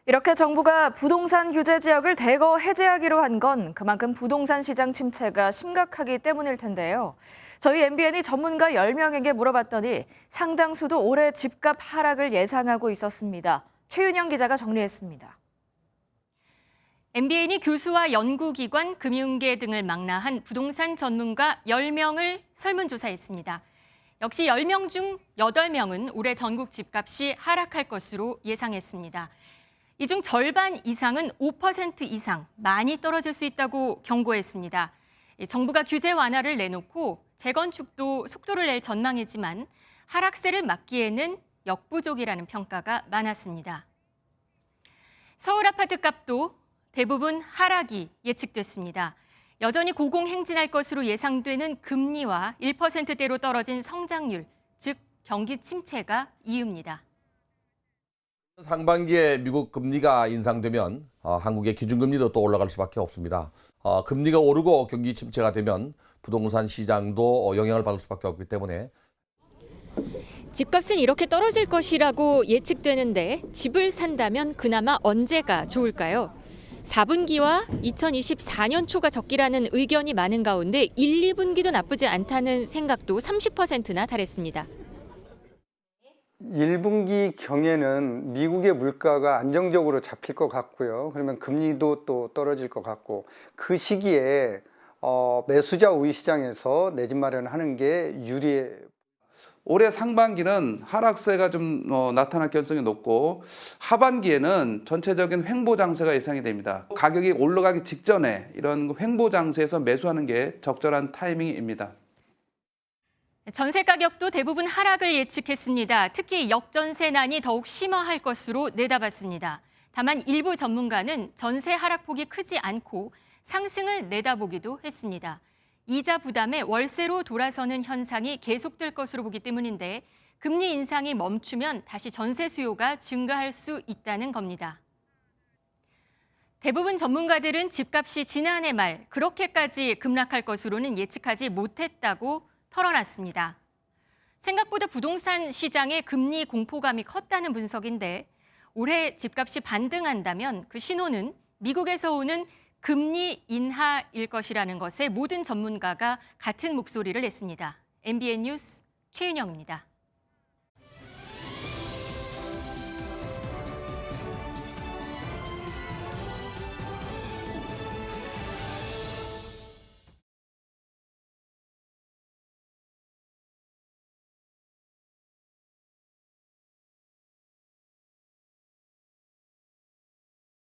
이렇게 정부가 부동산 규제 지역을 대거 해제하기로 한 건 그만큼 부동산 시장 침체가 심각하기 때문일 텐데요. 저희 MBN이 전문가 10명에게 물어봤더니 상당수도 올해 집값 하락을 예상하고 있었습니다. 최윤영 기자가 정리했습니다. MBN이 교수와 연구기관, 금융계 등을 망라한 부동산 전문가 10명을 설문조사했습니다. 역시 10명 중 8명은 올해 전국 집값이 하락할 것으로 예상했습니다. 이 중 절반 이상은 5% 이상 많이 떨어질 수 있다고 경고했습니다. 정부가 규제 완화를 내놓고 재건축도 속도를 낼 전망이지만 하락세를 막기에는 역부족이라는 평가가 많았습니다. 서울 아파트 값도 대부분 하락이 예측됐습니다. 여전히 고공행진할 것으로 예상되는 금리와 1%대로 떨어진 성장률, 즉 경기 침체가 이유입니다. 상반기에 미국 금리가 인상되면 한국의 기준금리도 또 올라갈 수밖에 없습니다. 금리가 오르고 경기 침체가 되면 부동산 시장도 영향을 받을 수밖에 없기 때문에 집값은 이렇게 떨어질 것이라고 예측되는데 집을 산다면 그나마 언제가 좋을까요? 4분기와 2024년 초가 적기라는 의견이 많은 가운데 1, 2분기도 나쁘지 않다는 생각도 30%나 달했습니다. 1분기 경에는 미국의 물가가 안정적으로 잡힐 것 같고요. 그러면 금리도 또 떨어질 것 같고 그 시기에 매수자 우위 시장에서 내 집 마련하는 게 유리해. 올해 상반기는 하락세가 좀 나타날 가능성이 높고 하반기에는 전체적인 횡보 장세가 예상이 됩니다. 가격이 올라가기 직전에 이런 횡보 장세에서 매수하는 게 적절한 타이밍입니다. 전세 가격도 대부분 하락을 예측했습니다. 특히 역전세난이 더욱 심화할 것으로 내다봤습니다. 다만 일부 전문가는 전세 하락폭이 크지 않고 상승을 내다보기도 했습니다. 이자 부담에 월세로 돌아서는 현상이 계속될 것으로 보기 때문인데 금리 인상이 멈추면 다시 전세 수요가 증가할 수 있다는 겁니다. 대부분 전문가들은 집값이 지난해 말 그렇게까지 급락할 것으로는 예측하지 못했다고 털어놨습니다. 생각보다 부동산 시장의 금리 공포감이 컸다는 분석인데 올해 집값이 반등한다면 그 신호는 미국에서 오는 금리 인하일 것이라는 것에 모든 전문가가 같은 목소리를 냈습니다. MBN 뉴스 최윤영입니다.